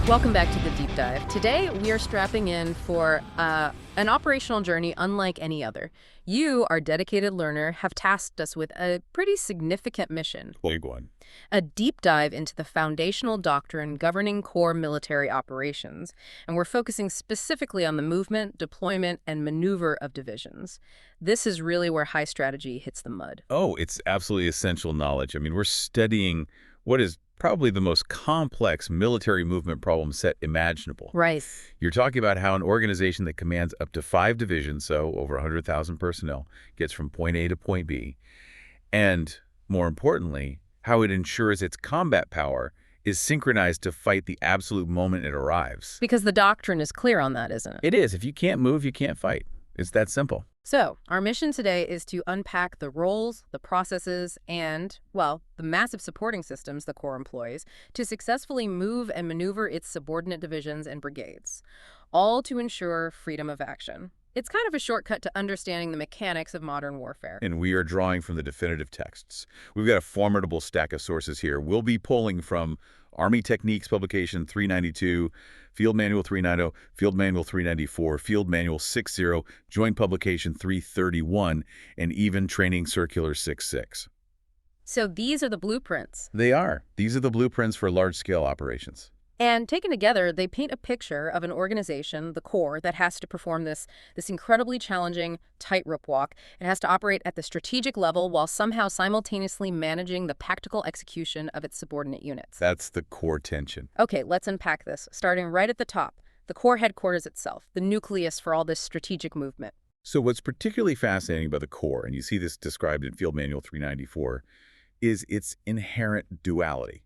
Welcome back to the Deep Dive. Today, we are strapping in for an operational journey unlike any other. You, our dedicated learner, have tasked us with a pretty significant mission. Big one. A deep dive into the foundational doctrine governing core military operations. And we're focusing specifically on the movement, deployment, and maneuver of divisions. This is really where high strategy hits the mud. Oh, it's absolutely essential knowledge. I mean, we're studying what is probably the most complex military movement problem set imaginable. Right. You're talking about how an organization that commands up to 5 divisions, so over 100,000 personnel, gets from point A to point B, and more importantly, how it ensures its combat power is synchronized to fight the absolute moment it arrives. Because the doctrine is clear on that, isn't it? It is. If you can't move, you can't fight. It's that simple. So, our mission today is to unpack the roles, the processes, and, well, the massive supporting systems the Corps employs to successfully move and maneuver its subordinate divisions and brigades, all to ensure freedom of action. It's kind of a shortcut to understanding the mechanics of modern warfare. And we are drawing from the definitive texts. We've got a formidable stack of sources here. We'll be pulling from Army Techniques Publication 392, Field Manual 390, Field Manual 394, Field Manual 60, Joint Publication 331, and even Training Circular 66. So these are the blueprints. They are. These are the blueprints for large-scale operations. And taken together, they paint a picture of an organization, the Corps, that has to perform this incredibly challenging tightrope walk. It has to operate at the strategic level while somehow simultaneously managing the tactical execution of its subordinate units. That's the core tension. Okay, let's unpack this, starting right at the top. The Corps headquarters itself, the nucleus for all this strategic movement. So what's particularly fascinating about the Corps, and you see this described in Field Manual 394, is its inherent duality,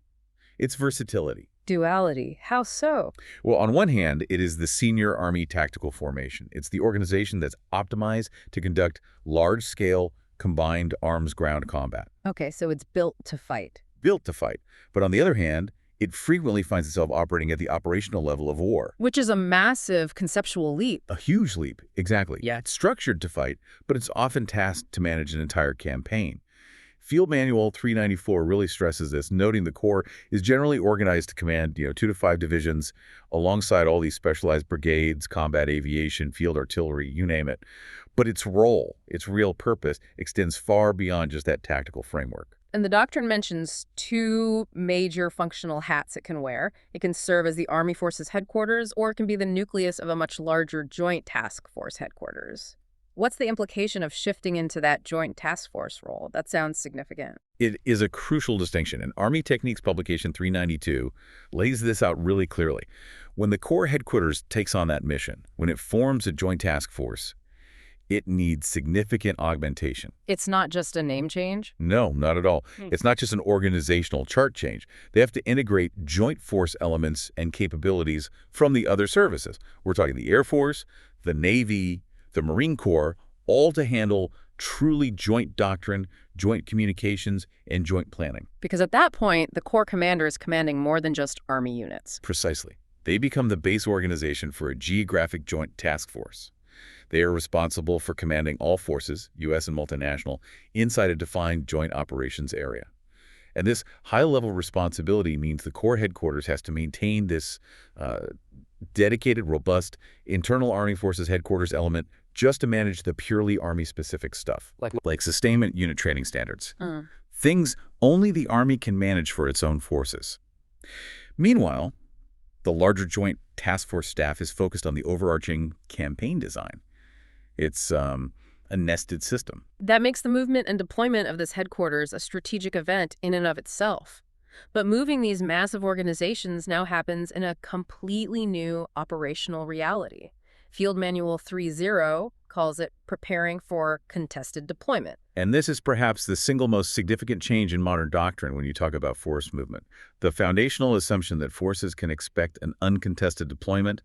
its versatility. Duality. How so? Well, on one hand, it is the senior Army tactical formation. It's the organization that's optimized to conduct large-scale combined arms-ground combat. Okay, so it's built to fight. Built to fight. But on the other hand, it frequently finds itself operating at the operational level of war. Which is a massive conceptual leap. A huge leap, exactly. Yeah. It's structured to fight, but it's often tasked to manage an entire campaign. Field Manual 394 really stresses this, noting the Corps is generally organized to command 2 to 5 divisions alongside all these specialized brigades, combat aviation, field artillery, you name it. But its role, its real purpose, extends far beyond just that tactical framework. And the doctrine mentions 2 major functional hats it can wear. It can serve as the Army Forces headquarters, or it can be the nucleus of a much larger Joint Task Force headquarters. What's the implication of shifting into that Joint Task Force role? That sounds significant. It is a crucial distinction, and Army Techniques Publication 392 lays this out really clearly. When the Corps headquarters takes on that mission, when it forms a Joint Task Force, it needs significant augmentation. It's not just a name change? No, not at all. It's not just an organizational chart change. They have to integrate joint force elements and capabilities from the other services. We're talking the Air Force, the Navy, the Marine Corps, all to handle truly joint doctrine, joint communications, and joint planning. Because at that point, the Corps commander is commanding more than just Army units. Precisely. They become the base organization for a geographic joint task force. They are responsible for commanding all forces, U.S. and multinational, inside a defined joint operations area. And this high-level responsibility means the Corps headquarters has to maintain this dedicated, robust, internal Army Forces headquarters element just to manage the purely Army-specific stuff, like sustainment unit training standards. Things only the Army can manage for its own forces. Meanwhile, the larger Joint Task Force staff is focused on the overarching campaign design. It's a nested system. That makes the movement and deployment of this headquarters a strategic event in and of itself. But moving these massive organizations now happens in a completely new operational reality. Field Manual 3.0 calls it preparing for contested deployment. And this is perhaps the single most significant change in modern doctrine when you talk about force movement. The foundational assumption that forces can expect an uncontested deployment,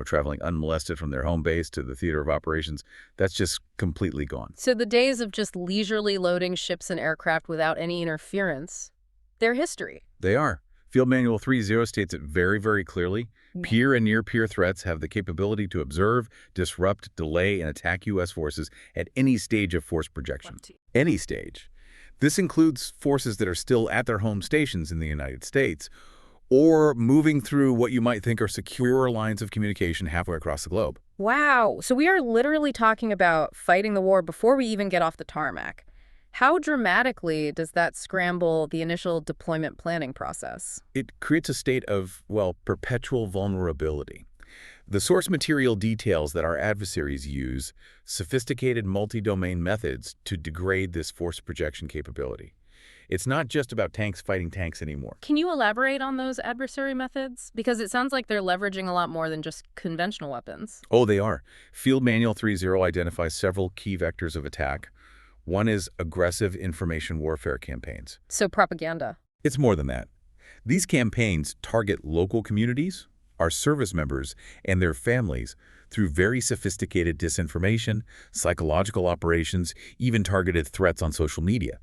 traveling unmolested from their home base to the theater of operations, that's just completely gone. So the days of just leisurely loading ships and aircraft without any interference, they're history. They are. Field Manual 3.0 states it very, very clearly. Peer and near-peer threats have the capability to observe, disrupt, delay, and attack U.S. forces at any stage of force projection. Any stage. This includes forces that are still at their home stations in the United States, or moving through what you might think are secure lines of communication halfway across the globe. Wow, so we are literally talking about fighting the war before we even get off the tarmac. How dramatically does that scramble the initial deployment planning process? It creates a state of, well, perpetual vulnerability. The source material details that our adversaries use sophisticated multi-domain methods to degrade this force projection capability. It's not just about tanks fighting tanks anymore. Can you elaborate on those adversary methods? Because it sounds like they're leveraging a lot more than just conventional weapons. Oh, they are. Field Manual 3.0 identifies several key vectors of attack. One is aggressive information warfare campaigns. So propaganda. It's more than that. These campaigns target local communities, our service members, and their families through very sophisticated disinformation, psychological operations, even targeted threats on social media.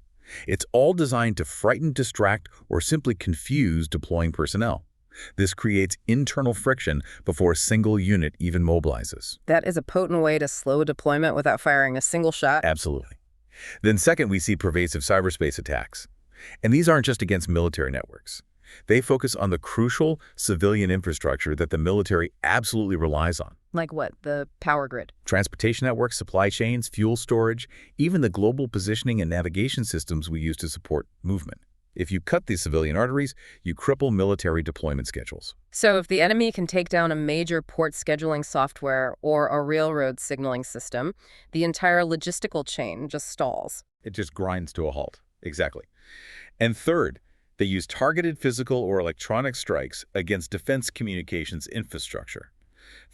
It's all designed to frighten, distract, or simply confuse deploying personnel. This creates internal friction before a single unit even mobilizes. That is a potent way to slow deployment without firing a single shot. Absolutely. Then second, we see pervasive cyberspace attacks. And these aren't just against military networks. They focus on the crucial civilian infrastructure that the military absolutely relies on. Like what? The power grid? Transportation networks, supply chains, fuel storage, even the global positioning and navigation systems we use to support movement. If you cut these civilian arteries, you cripple military deployment schedules. So if the enemy can take down a major port scheduling software or a railroad signaling system, the entire logistical chain just stalls. It just grinds to a halt. Exactly. And third, they use targeted physical or electronic strikes against defense communications infrastructure.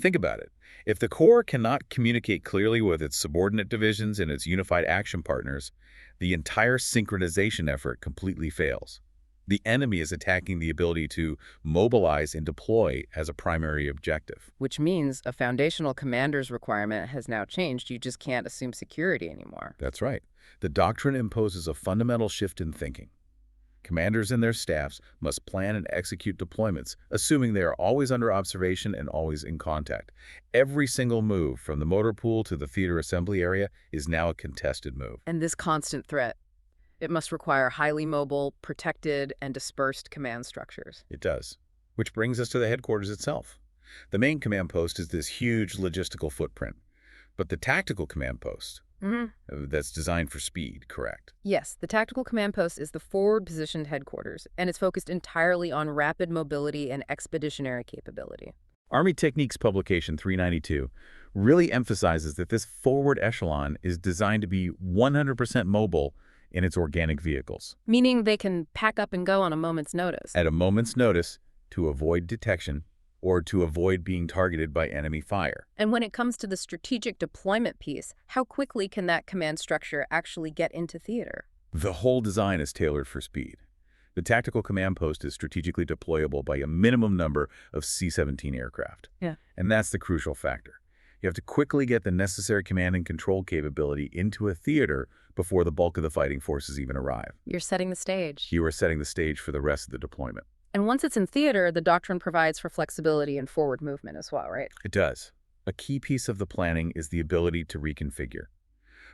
Think about it. If the Corps cannot communicate clearly with its subordinate divisions and its unified action partners, the entire synchronization effort completely fails. The enemy is attacking the ability to mobilize and deploy as a primary objective. Which means a foundational commander's requirement has now changed. You just can't assume security anymore. That's right. The doctrine imposes a fundamental shift in thinking. Commanders and their staffs must plan and execute deployments, assuming they are always under observation and always in contact. Every single move, from the motor pool to the theater assembly area, is now a contested move. And this constant threat, it must require highly mobile, protected, and dispersed command structures. It does. Which brings us to the headquarters itself. The main command post is this huge logistical footprint. But the tactical command post, that's designed for speed, correct? Yes, the tactical command post is the forward-positioned headquarters, and it's focused entirely on rapid mobility and expeditionary capability. Army Techniques Publication 392 really emphasizes that this forward echelon is designed to be 100% mobile in its organic vehicles. Meaning they can pack up and go on a moment's notice. At a moment's notice to avoid detection or to avoid being targeted by enemy fire. And when it comes to the strategic deployment piece, how quickly can that command structure actually get into theater? The whole design is tailored for speed. The tactical command post is strategically deployable by a minimum number of C-17 aircraft. Yeah. And that's the crucial factor. You have to quickly get the necessary command and control capability into a theater before the bulk of the fighting forces even arrive. You're setting the stage. You are setting the stage for the rest of the deployment. And once it's in theater, the doctrine provides for flexibility and forward movement as well, right? It does. A key piece of the planning is the ability to reconfigure.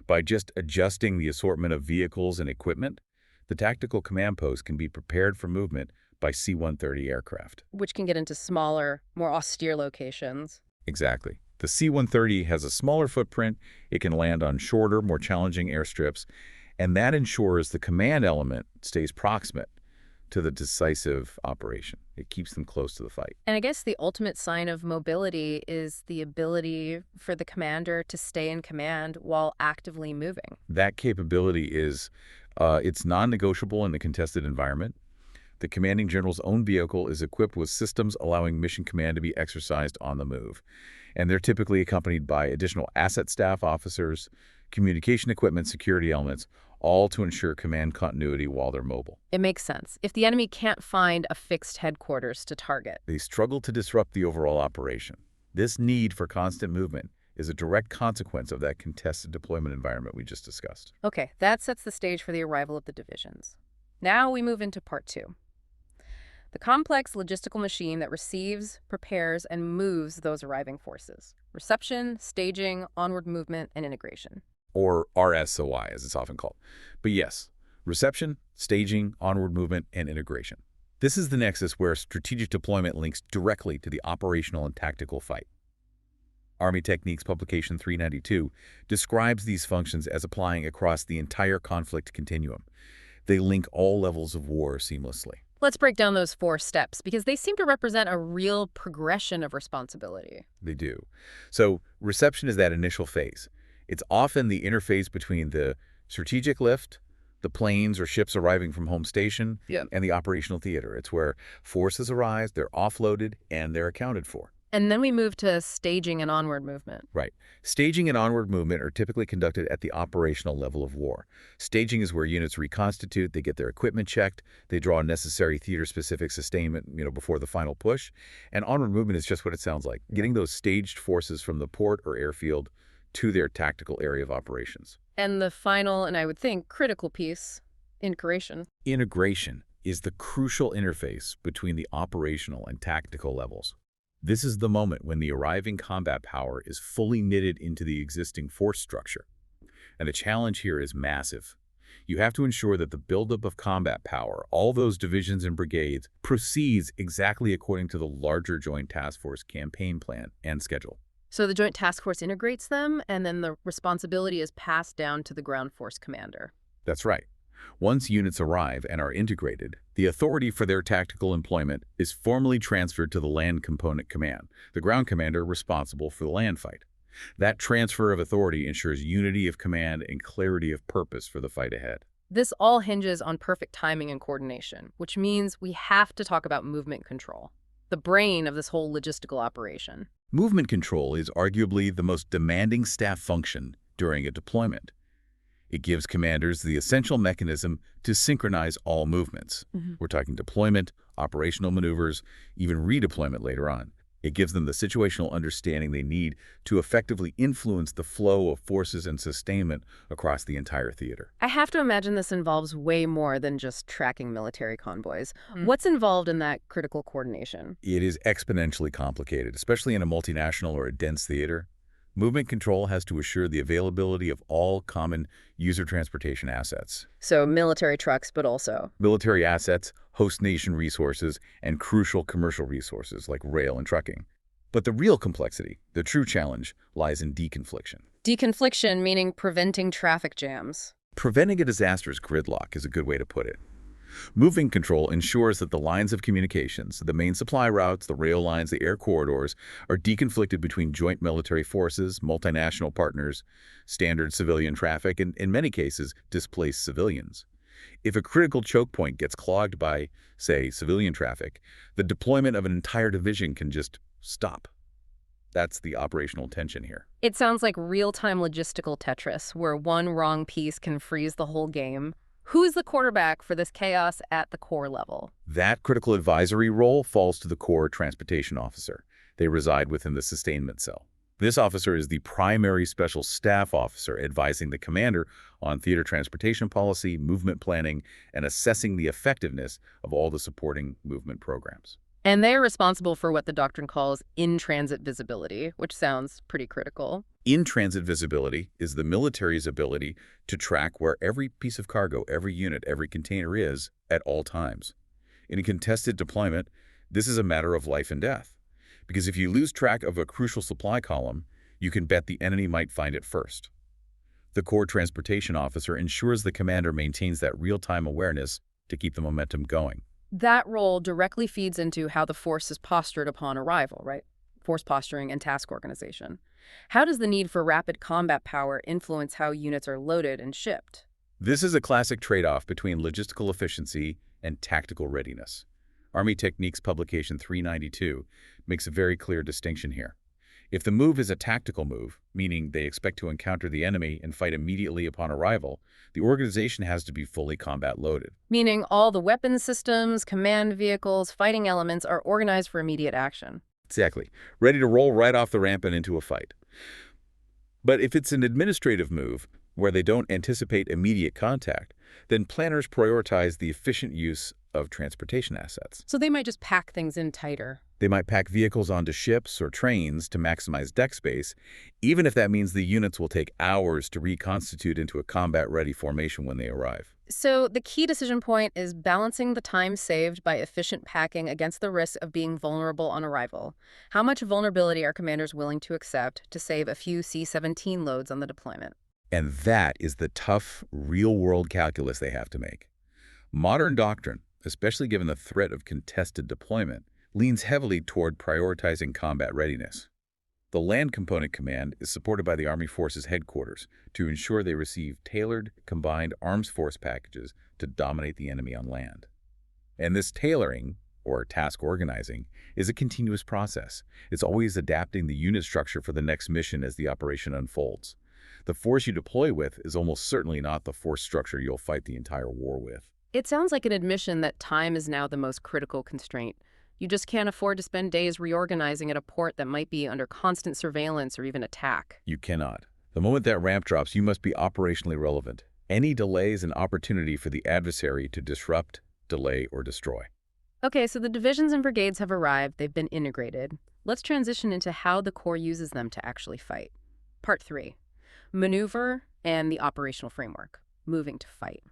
By just adjusting the assortment of vehicles and equipment, the tactical command post can be prepared for movement by C-130 aircraft. Which can get into smaller, more austere locations. Exactly. The C-130 has a smaller footprint, it can land on shorter, more challenging airstrips, and that ensures the command element stays proximate to the decisive operation. It keeps them close to the fight. And I guess the ultimate sign of mobility is the ability for the commander to stay in command while actively moving. That capability is, it's non-negotiable in a contested environment. The commanding general's own vehicle is equipped with systems allowing mission command to be exercised on the move. And they're typically accompanied by additional asset staff officers, communication equipment, security elements, all to ensure command continuity while they're mobile. It makes sense. If the enemy can't find a fixed headquarters to target, they struggle to disrupt the overall operation. This need for constant movement is a direct consequence of that contested deployment environment we just discussed. Okay, that sets the stage for the arrival of the divisions. Now we move into part 2. The complex logistical machine that receives, prepares, and moves those arriving forces. Reception, staging, onward movement, and integration. Or RSOI, as it's often called. But yes, reception, staging, onward movement, and integration. This is the nexus where strategic deployment links directly to the operational and tactical fight. Army Techniques Publication 392 describes these functions as applying across the entire conflict continuum. They link all levels of war seamlessly. Let's break down those 4 steps because they seem to represent a real progression of responsibility. They do. So reception is that initial phase. It's often the interface between the strategic lift, the planes or ships arriving from home station, and the operational theater. It's where forces arrive, they're offloaded, and they're accounted for. And then we move to staging and onward movement. Right. Staging and onward movement are typically conducted at the operational level of war. Staging is where units reconstitute, they get their equipment checked, they draw necessary theater-specific sustainment, before the final push. And onward movement is just what it sounds like, getting those staged forces from the port or airfield to their tactical area of operations. And the final, and I would think, critical piece, integration. Integration is the crucial interface between the operational and tactical levels. This is the moment when the arriving combat power is fully knitted into the existing force structure. And the challenge here is massive. You have to ensure that the buildup of combat power, all those divisions and brigades, proceeds exactly according to the larger Joint Task Force campaign plan and schedule. So the Joint Task Force integrates them, and then the responsibility is passed down to the ground force commander. That's right. Once units arrive and are integrated, the authority for their tactical employment is formally transferred to the Land Component Command, the ground commander responsible for the land fight. That transfer of authority ensures unity of command and clarity of purpose for the fight ahead. This all hinges on perfect timing and coordination, which means we have to talk about movement control, the brain of this whole logistical operation. Movement control is arguably the most demanding staff function during a deployment. It gives commanders the essential mechanism to synchronize all movements. We're talking deployment, operational maneuvers, even redeployment later on. It gives them the situational understanding they need to effectively influence the flow of forces and sustainment across the entire theater. I have to imagine this involves way more than just tracking military convoys. What's involved in that critical coordination? It is exponentially complicated, especially in a multinational or a dense theater. Movement control has to assure the availability of all common user transportation assets. So military trucks, but also Military assets, host nation resources, and crucial commercial resources like rail and trucking. But the real complexity, the true challenge, lies in deconfliction. deconfliction, meaning preventing traffic jams. Preventing a disaster's gridlock is a good way to put it. Movement control ensures that the lines of communications, the main supply routes, the rail lines, the air corridors, are deconflicted between joint military forces, multinational partners, standard civilian traffic, and in many cases, displaced civilians. If a critical choke point gets clogged by, say, civilian traffic, the deployment of an entire division can just stop. That's the operational tension here. It sounds like real-time logistical Tetris, where one wrong piece can freeze the whole game. Who's the quarterback for this chaos at the core level? That critical advisory role falls to the Corps Transportation Officer. They reside within the sustainment cell. This officer is the primary special staff officer advising the commander on theater transportation policy, movement planning, and assessing the effectiveness of all the supporting movement programs. And they're responsible for what the doctrine calls in-transit visibility, which sounds pretty critical. In-transit visibility is the military's ability to track where every piece of cargo, every unit, every container is at all times. In a contested deployment, this is a matter of life and death. Because if you lose track of a crucial supply column, you can bet the enemy might find it first. The Corps Transportation Officer ensures the commander maintains that real-time awareness to keep the momentum going. That role directly feeds into how the force is postured upon arrival, right? Force posturing and task organization. How does the need for rapid combat power influence how units are loaded and shipped? This is a classic trade-off between logistical efficiency and tactical readiness. Army Techniques Publication 392 makes a very clear distinction here. If the move is a tactical move, meaning they expect to encounter the enemy and fight immediately upon arrival, the organization has to be fully combat loaded. Meaning all the weapons systems, command vehicles, fighting elements are organized for immediate action. Exactly. Ready to roll right off the ramp and into a fight. But if it's an administrative move, where they don't anticipate immediate contact, then planners prioritize the efficient use of transportation assets. So they might just pack things in tighter. They might pack vehicles onto ships or trains to maximize deck space, even if that means the units will take hours to reconstitute into a combat-ready formation when they arrive. So the key decision point is balancing the time saved by efficient packing against the risk of being vulnerable on arrival. How much vulnerability are commanders willing to accept to save a few C-17 loads on the deployment? And that is the tough, real-world calculus they have to make. Modern doctrine, especially given the threat of contested deployment, leans heavily toward prioritizing combat readiness. The Land Component Command is supported by the Army Forces Headquarters to ensure they receive tailored, combined arms force packages to dominate the enemy on land. And this tailoring, or task organizing, is a continuous process. It's always adapting the unit structure for the next mission as the operation unfolds. The force you deploy with is almost certainly not the force structure you'll fight the entire war with. It sounds like an admission that time is now the most critical constraint. You just can't afford to spend days reorganizing at a port that might be under constant surveillance or even attack. You cannot. The moment that ramp drops, you must be operationally relevant. Any delay is an opportunity for the adversary to disrupt, delay, or destroy. Okay, so the divisions and brigades have arrived, they've been integrated. Let's transition into how the Corps uses them to actually fight. Part 3. Maneuver and the operational framework. Moving to fight.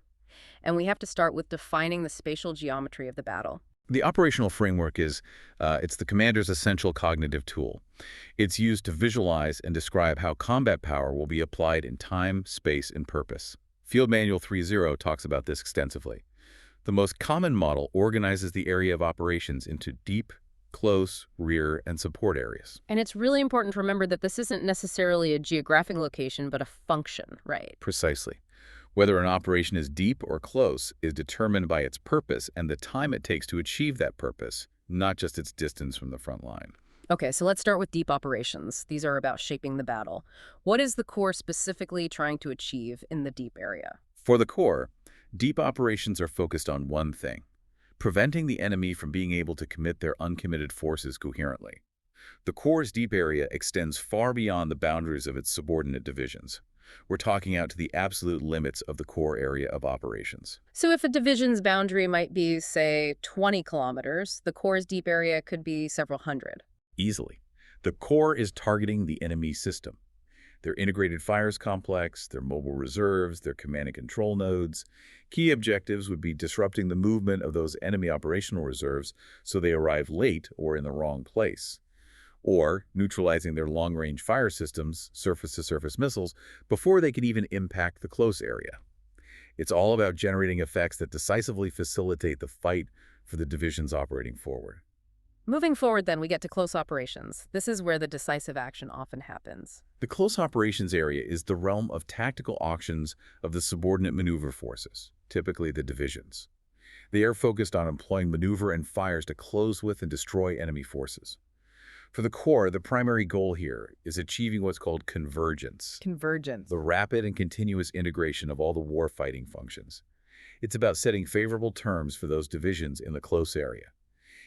And we have to start with defining the spatial geometry of the battle. The operational framework is it's the commander's essential cognitive tool. It's used to visualize and describe how combat power will be applied in time, space, and purpose. Field Manual 3.0 talks about this extensively. The most common model organizes the area of operations into deep, close, rear, and support areas. And it's really important to remember that this isn't necessarily a geographic location, but a function, right? Precisely. Whether an operation is deep or close is determined by its purpose and the time it takes to achieve that purpose, not just its distance from the front line. Okay, so let's start with deep operations. These are about shaping the battle. What is the Corps specifically trying to achieve in the deep area? For the Corps, deep operations are focused on one thing: preventing the enemy from being able to commit their uncommitted forces coherently. The Corps' deep area extends far beyond the boundaries of its subordinate divisions. We're talking out to the absolute limits of the Corps area of operations. So if a division's boundary might be, say, 20 kilometers, the Corps' deep area could be several hundred. Easily. The Corps is targeting the enemy system. Their integrated fires complex, their mobile reserves, their command and control nodes. Key objectives would be disrupting the movement of those enemy operational reserves so they arrive late or in the wrong place, or neutralizing their long-range fire systems, surface-to-surface missiles, before they could even impact the close area. It's all about generating effects that decisively facilitate the fight for the divisions operating forward. Moving forward, then, we get to close operations. This is where the decisive action often happens. The close operations area is the realm of tactical actions of the subordinate maneuver forces, typically the divisions. They are focused on employing maneuver and fires to close with and destroy enemy forces. For the Corps, the primary goal here is achieving what's called convergence. Convergence. The rapid and continuous integration of all the warfighting functions. It's about setting favorable terms for those divisions in the close area.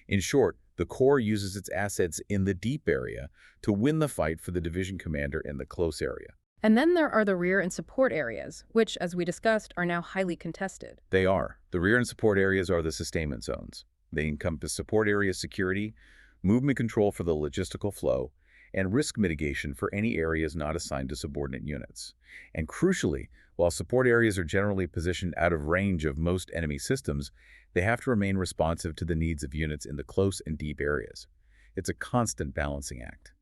In short, the Corps uses its assets in the deep area to win the fight for the division commander in the close area. And then there are the rear and support areas, which, as we discussed, are now highly contested. They are. The rear and support areas are the sustainment zones. They encompass support area security, movement control for the logistical flow, and risk mitigation for any areas not assigned to subordinate units. And crucially, while support areas are generally positioned out of range of most enemy systems, they have to remain responsive to the needs of units in the close and deep areas. It's a constant balancing act.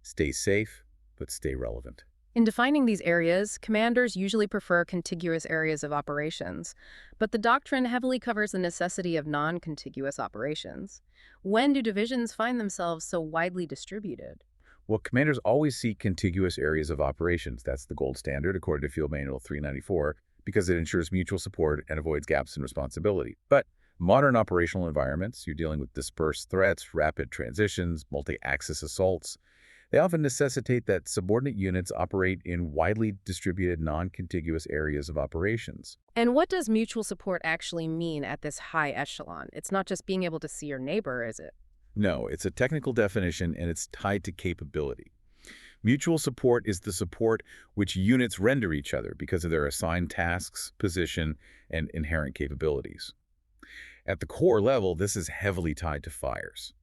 Stay safe, but stay relevant. In defining these areas, commanders usually prefer contiguous areas of operations, but the doctrine heavily covers the necessity of non-contiguous operations. When do divisions find themselves so widely distributed? Well, commanders always seek contiguous areas of operations. That's the gold standard, according to Field Manual 394, because it ensures mutual support and avoids gaps in responsibility. But modern operational environments, you're dealing with dispersed threats, rapid transitions, multi-axis assaults. They often necessitate that subordinate units operate in widely distributed non-contiguous areas of operations. And what does mutual support actually mean at this high echelon? It's not just being able to see your neighbor, is it? No, it's a technical definition and it's tied to capability. Mutual support is the support which units render each other because of their assigned tasks, position, and inherent capabilities. At the core level, this is heavily tied to fires.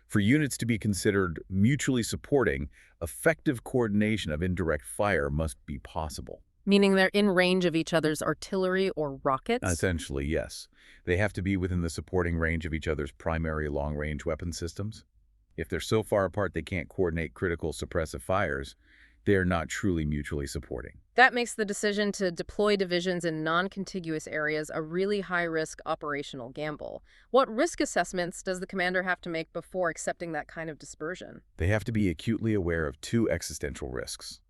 For units to be considered mutually supporting, effective coordination of indirect fire must be possible. Meaning they're in range of each other's artillery or rockets? Essentially, yes. They have to be within the supporting range of each other's primary long-range weapon systems. If they're so far apart they can't coordinate critical suppressive fires, they are not truly mutually supporting. That makes the decision to deploy divisions in non-contiguous areas a really high-risk operational gamble. What risk assessments does the commander have to make before accepting that kind of dispersion? They have to be acutely aware of two existential risks.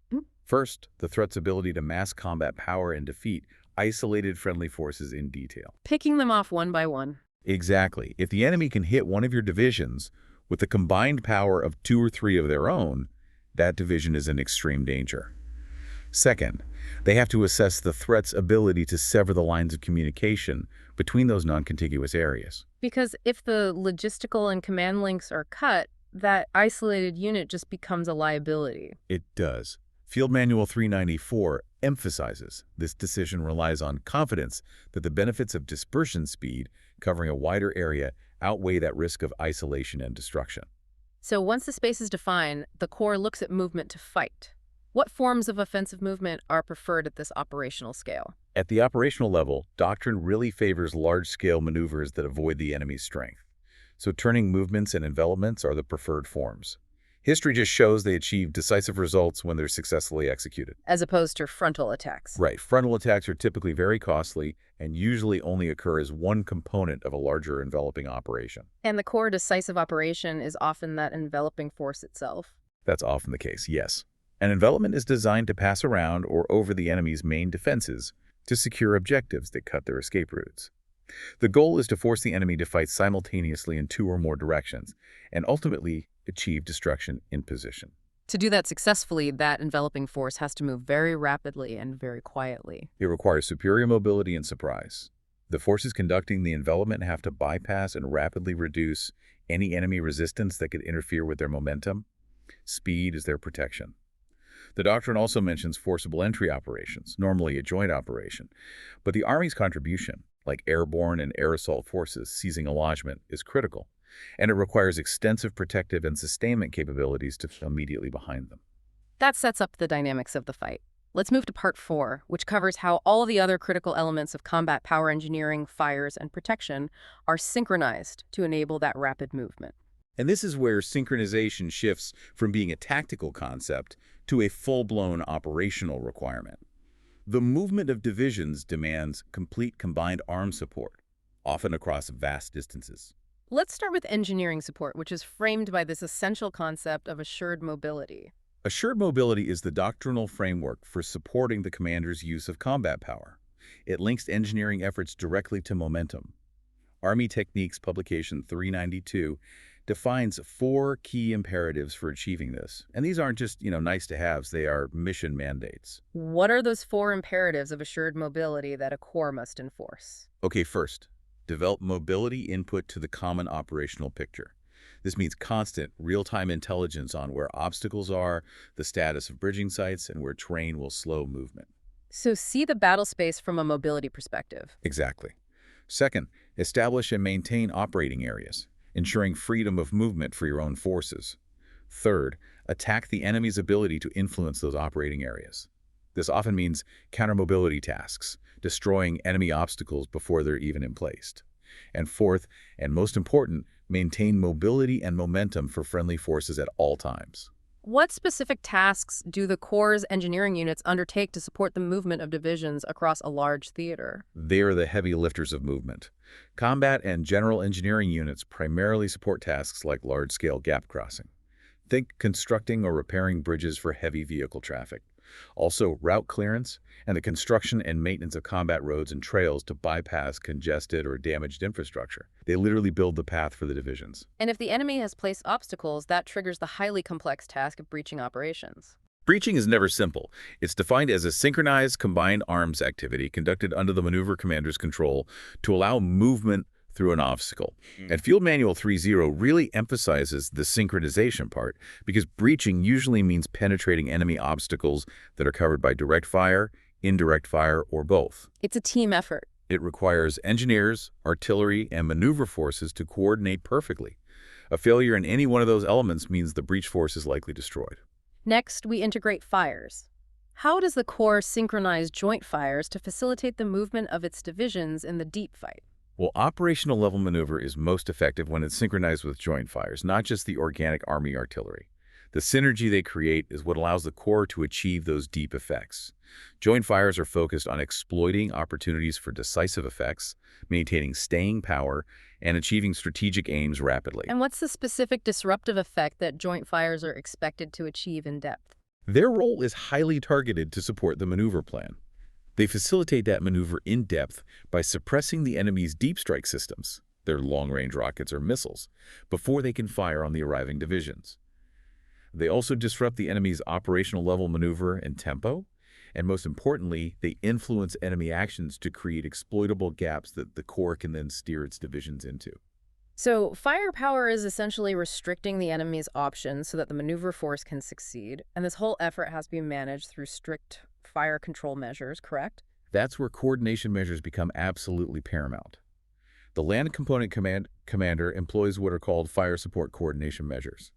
First, the threat's ability to mass combat power and defeat isolated friendly forces in detail. Picking them off one by one. Exactly. If the enemy can hit one of your divisions with the combined power of 2 or 3 of their own, that division is in extreme danger. Second, they have to assess the threat's ability to sever the lines of communication between those non-contiguous areas. Because if the logistical and command links are cut, that isolated unit just becomes a liability. It does. Field Manual 394 emphasizes this decision relies on confidence that the benefits of dispersion speed covering a wider area outweigh that risk of isolation and destruction. So once the space is defined, the Corps looks at movement to fight. What forms of offensive movement are preferred at this operational scale? At the operational level, Doctrine really favors large-scale maneuvers that avoid the enemy's strength. So turning movements and envelopments are the preferred forms. History just shows they achieve decisive results when they're successfully executed. As opposed to frontal attacks. Right. Frontal attacks are typically very costly and usually only occur as one component of a larger enveloping operation. And the core decisive operation is often that enveloping force itself. That's often the case, yes. An envelopment is designed to pass around or over the enemy's main defenses to secure objectives that cut their escape routes. The goal is to force the enemy to fight simultaneously in 2 or more directions and ultimately achieve destruction in position. To do that successfully, that enveloping force has to move very rapidly and very quietly. It requires superior mobility and surprise. The forces conducting the envelopment have to bypass and rapidly reduce any enemy resistance that could interfere with their momentum. Speed is their protection. The Doctrine also mentions forcible entry operations, normally a joint operation, but the Army's contribution, like airborne and air assault forces seizing a lodgment, is critical, and it requires extensive protective and sustainment capabilities to fall immediately behind them. That sets up the dynamics of the fight. Let's move to Part 4, which covers how all the other critical elements of combat power engineering, fires, and protection are synchronized to enable that rapid movement. And this is where synchronization shifts from being a tactical concept to a full-blown operational requirement. The movement of divisions demands complete combined arm support, often across vast distances. Let's start with engineering support, which is framed by this essential concept of assured mobility. Assured mobility is the doctrinal framework for supporting the commander's use of combat power. It links engineering efforts directly to momentum. Army Techniques Publication 392 defines 4 key imperatives for achieving this. And these aren't just, nice-to-haves, they are mission mandates. What are those 4 imperatives of assured mobility that a Corps must enforce? Okay, first, develop mobility input to the common operational picture. This means constant, real-time intelligence on where obstacles are, the status of bridging sites, and where terrain will slow movement. So see the battle space from a mobility perspective. Exactly. Second, establish and maintain operating areas, ensuring freedom of movement for your own forces. Third, attack the enemy's ability to influence those operating areas. This often means counter-mobility tasks, destroying enemy obstacles before they're even in place. And fourth, and most important, maintain mobility and momentum for friendly forces at all times. What specific tasks do the Corps' engineering units undertake to support the movement of divisions across a large theater? They are the heavy lifters of movement. Combat and general engineering units primarily support tasks like large-scale gap crossing. Think constructing or repairing bridges for heavy vehicle traffic. Also, route clearance and the construction and maintenance of combat roads and trails to bypass congested or damaged infrastructure. They literally build the path for the divisions. And if the enemy has placed obstacles, that triggers the highly complex task of breaching operations. Breaching is never simple. It's defined as a synchronized combined arms activity conducted under the maneuver commander's control to allow movement through an obstacle. Mm. And Field Manual 3.0 really emphasizes the synchronization part because breaching usually means penetrating enemy obstacles that are covered by direct fire, indirect fire, or both. It's a team effort. It requires engineers, artillery, and maneuver forces to coordinate perfectly. A failure in any one of those elements means the breach force is likely destroyed. Next, we integrate fires. How does the Corps synchronize joint fires to facilitate the movement of its divisions in the deep fight? Well, operational level maneuver is most effective when it's synchronized with joint fires, not just the organic Army artillery. The synergy they create is what allows the Corps to achieve those deep effects. Joint fires are focused on exploiting opportunities for decisive effects, maintaining staying power, and achieving strategic aims rapidly. And what's the specific disruptive effect that joint fires are expected to achieve in depth? Their role is highly targeted to support the maneuver plan. They facilitate that maneuver in depth by suppressing the enemy's deep strike systems, their long-range rockets or missiles, before they can fire on the arriving divisions. They also disrupt the enemy's operational level maneuver and tempo, and most importantly, they influence enemy actions to create exploitable gaps that the Corps can then steer its divisions into. So, firepower is essentially restricting the enemy's options so that the maneuver force can succeed, and this whole effort has to be managed through strict fire control measures, correct? That's where coordination measures become absolutely paramount. The Land Component Commander employs what are called fire support coordination measures.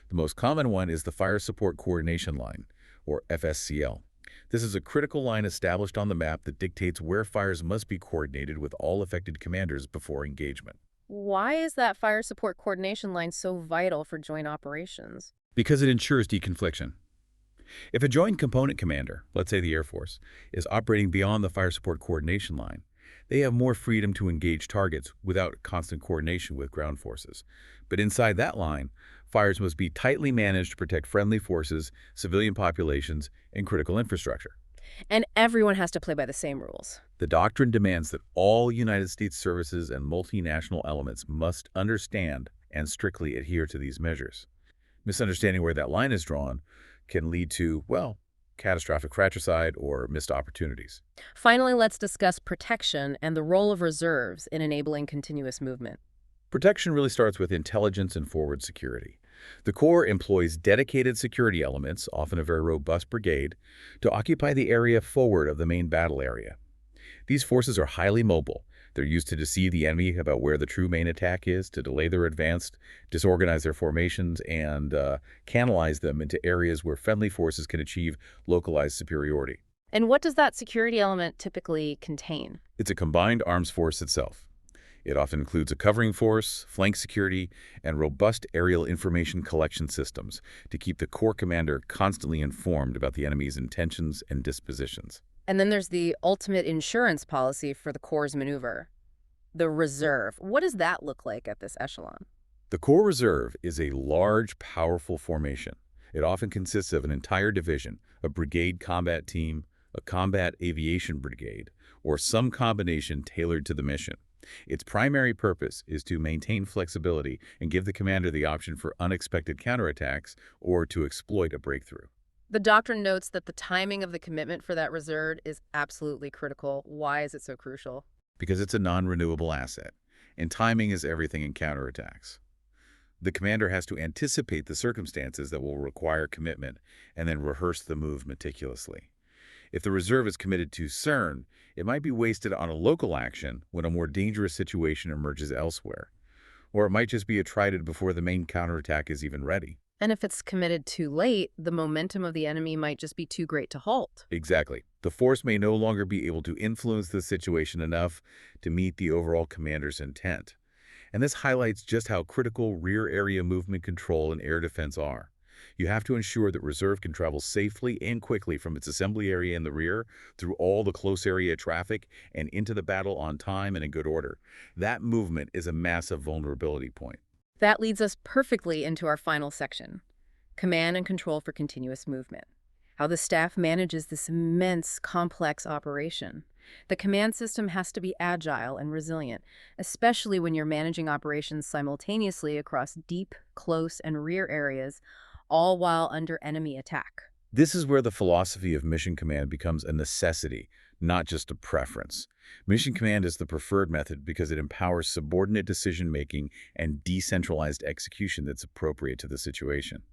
The most common one is the Fire Support Coordination Line, or FSCL. This is a critical line established on the map that dictates where fires must be coordinated with all affected commanders before engagement. Why is that fire support coordination line so vital for joint operations? Because it ensures deconfliction. If a joint component commander, let's say the Air Force, is operating beyond the fire support coordination line, they have more freedom to engage targets without constant coordination with ground forces. But inside that line, fires must be tightly managed to protect friendly forces, civilian populations, and critical infrastructure. And everyone has to play by the same rules. The doctrine demands that all United States services and multinational elements must understand and strictly adhere to these measures. Misunderstanding where that line is drawn can lead to, well, catastrophic fratricide or missed opportunities. Finally, let's discuss protection and the role of reserves in enabling continuous movement. Protection really starts with intelligence and forward security. The Corps employs dedicated security elements, often a very robust brigade, to occupy the area forward of the main battle area. These forces are highly mobile. They're used to deceive the enemy about where the true main attack is, to delay their advance, disorganize their formations, and canalize them into areas where friendly forces can achieve localized superiority. And what does that security element typically contain? It's a combined arms force itself. It often includes a covering force, flank security, and robust aerial information collection systems to keep the Corps commander constantly informed about the enemy's intentions and dispositions. And then there's the ultimate insurance policy for the Corps' maneuver, the reserve. What does that look like at this echelon? The Corps Reserve is a large, powerful formation. It often consists of an entire division, a brigade combat team, a combat aviation brigade, or some combination tailored to the mission. Its primary purpose is to maintain flexibility and give the commander the option for unexpected counterattacks or to exploit a breakthrough. The doctrine notes that the timing of the commitment for that reserve is absolutely critical. Why is it so crucial? Because it's a non-renewable asset, and timing is everything in counterattacks. The commander has to anticipate the circumstances that will require commitment and then rehearse the move meticulously. If the reserve is committed too soon, it might be wasted on a local action when a more dangerous situation emerges elsewhere. Or it might just be attrited before the main counterattack is even ready. And if it's committed too late, the momentum of the enemy might just be too great to halt. Exactly. The force may no longer be able to influence the situation enough to meet the overall commander's intent. And this highlights just how critical rear area movement control and air defense are. You have to ensure that reserve can travel safely and quickly from its assembly area in the rear through all the close area traffic and into the battle on time and in good order. That movement is a massive vulnerability point. That leads us perfectly into our final section, command and control for continuous movement. How the staff manages this immense, complex operation. The command system has to be agile and resilient, especially when you're managing operations simultaneously across deep, close, and rear areas, all while under enemy attack. This is where the philosophy of mission command becomes a necessity, not just a preference. Mission command is the preferred method because it empowers subordinate decision-making and decentralized execution that's appropriate to the situation.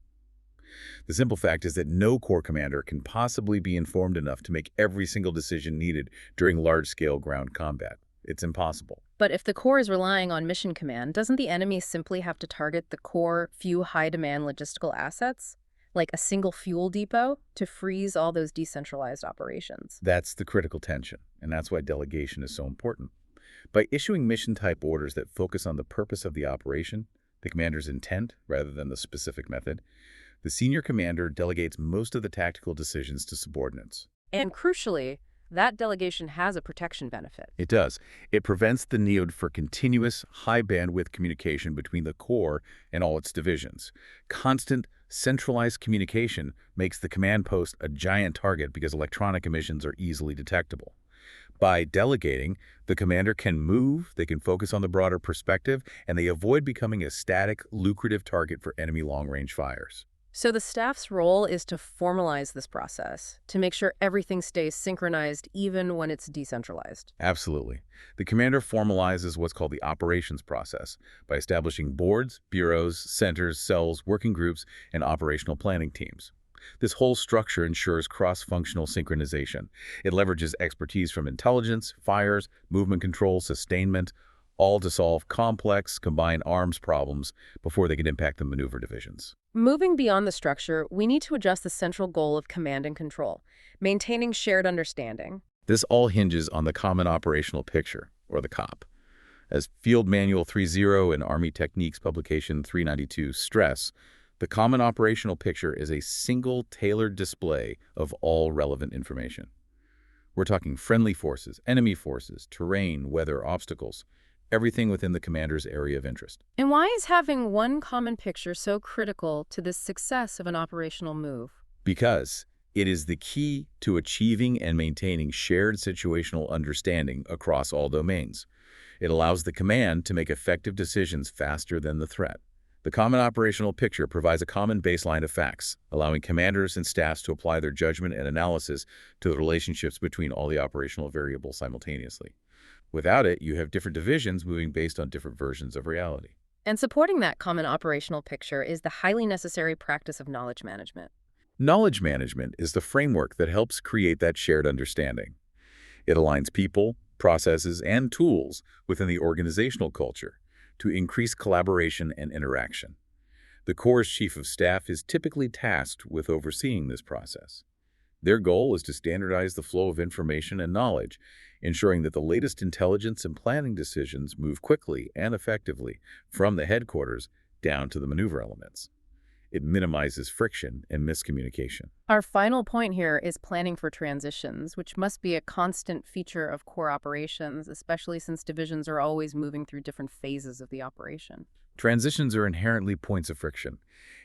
The simple fact is that no corps commander can possibly be informed enough to make every single decision needed during large-scale ground combat. It's impossible. But if the Corps is relying on mission command, doesn't the enemy simply have to target the core few high-demand logistical assets, like a single fuel depot, to freeze all those decentralized operations? That's the critical tension, and that's why delegation is so important. By issuing mission-type orders that focus on the purpose of the operation, the commander's intent rather than the specific method, the senior commander delegates most of the tactical decisions to subordinates. And crucially, that delegation has a protection benefit. It does. It prevents the need for continuous, high-bandwidth communication between the Corps and all its divisions. Constant, centralized communication makes the command post a giant target because electronic emissions are easily detectable. By delegating, the commander can move, they can focus on the broader perspective, and they avoid becoming a static, lucrative target for enemy long-range fires. So the staff's role is to formalize this process, to make sure everything stays synchronized even when it's decentralized. Absolutely. The commander formalizes what's called the operations process by establishing boards, bureaus, centers, cells, working groups, and operational planning teams. This whole structure ensures cross-functional synchronization. It leverages expertise from intelligence, fires, movement control, sustainment, all to solve complex, combined arms problems before they can impact the maneuver divisions. Moving beyond the structure, we need to address the central goal of command and control, maintaining shared understanding. This all hinges on the Common Operational Picture, or the COP. As Field Manual 3.0 and Army Techniques Publication 392 stress, the Common Operational Picture is a single, tailored display of all relevant information. We're talking friendly forces, enemy forces, terrain, weather, obstacles, everything within the commander's area of interest. And why is having one common picture so critical to the success of an operational move? Because it is the key to achieving and maintaining shared situational understanding across all domains. It allows the command to make effective decisions faster than the threat. The Common Operational Picture provides a common baseline of facts, allowing commanders and staffs to apply their judgment and analysis to the relationships between all the operational variables simultaneously. Without it, you have different divisions moving based on different versions of reality. And supporting that common operational picture is the highly necessary practice of knowledge management. Knowledge management is the framework that helps create that shared understanding. It aligns people, processes, and tools within the organizational culture to increase collaboration and interaction. The Corps' Chief of Staff is typically tasked with overseeing this process. Their goal is to standardize the flow of information and knowledge, ensuring that the latest intelligence and planning decisions move quickly and effectively from the headquarters down to the maneuver elements. It minimizes friction and miscommunication. Our final point here is planning for transitions, which must be a constant feature of Corps operations, especially since divisions are always moving through different phases of the operation. Transitions are inherently points of friction,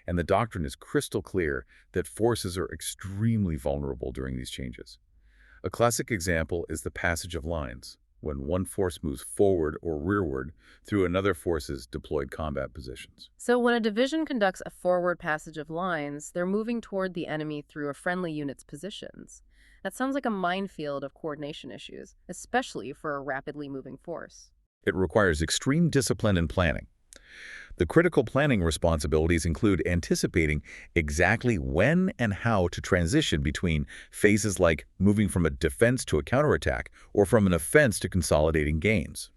and the doctrine is crystal clear that forces are extremely vulnerable during these changes. A classic example is the passage of lines, when one force moves forward or rearward through another force's deployed combat positions. So when a division conducts a forward passage of lines, they're moving toward the enemy through a friendly unit's positions. That sounds like a minefield of coordination issues, especially for a rapidly moving force. It requires extreme discipline and planning. The critical planning responsibilities include anticipating exactly when and how to transition between phases like moving from a defense to a counterattack or from an offense to consolidating gains.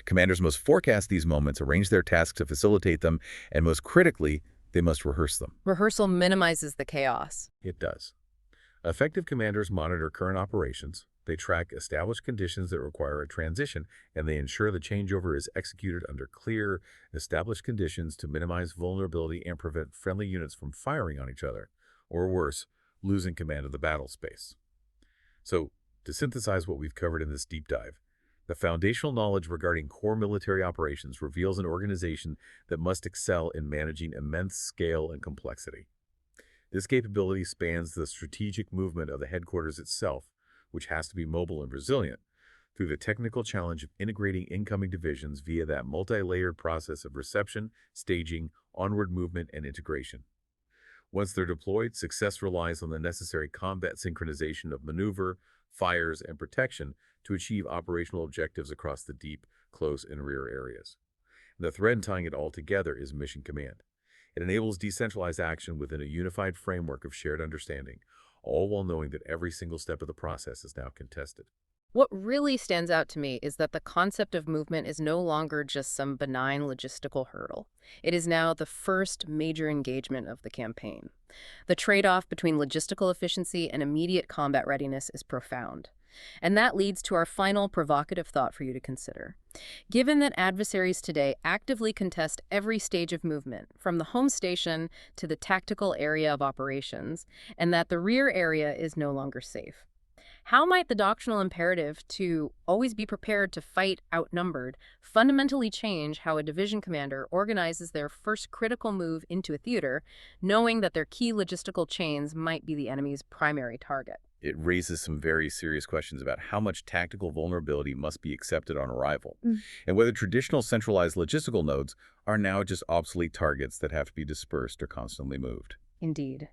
Commanders must forecast these moments, arrange their tasks to facilitate them, and most critically, they must rehearse them. Rehearsal minimizes the chaos. It does. Effective commanders monitor current operations. They track established conditions that require a transition, and they ensure the changeover is executed under clear, established conditions to minimize vulnerability and prevent friendly units from firing on each other, or worse, losing command of the battle space. So, to synthesize what we've covered in this deep dive, the foundational knowledge regarding core military operations reveals an organization that must excel in managing immense scale and complexity. This capability spans the strategic movement of the headquarters itself, which has to be mobile and resilient, through the technical challenge of integrating incoming divisions via that multi-layered process of reception, staging, onward movement, and integration. Once they're deployed, success relies on the necessary combat synchronization of maneuver, fires, and protection to achieve operational objectives across the deep, close, and rear areas. The thread tying it all together is Mission Command. It enables decentralized action within a unified framework of shared understanding, all while knowing that every single step of the process is now contested. What really stands out to me is that the concept of movement is no longer just some benign logistical hurdle. It is now the first major engagement of the campaign. The trade-off between logistical efficiency and immediate combat readiness is profound. And that leads to our final provocative thought for you to consider. Given that adversaries today actively contest every stage of movement, from the home station to the tactical area of operations, and that the rear area is no longer safe, how might the doctrinal imperative to always be prepared to fight outnumbered fundamentally change how a division commander organizes their first critical move into a theater, knowing that their key logistical chains might be the enemy's primary target? It raises some very serious questions about how much tactical vulnerability must be accepted on arrival, and whether traditional centralized logistical nodes are now just obsolete targets that have to be dispersed or constantly moved. Indeed.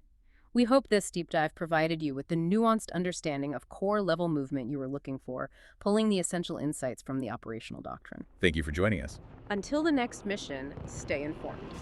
We hope this deep dive provided you with the nuanced understanding of core-level movement you were looking for, pulling the essential insights from the operational doctrine. Thank you for joining us. Until the next mission, stay informed.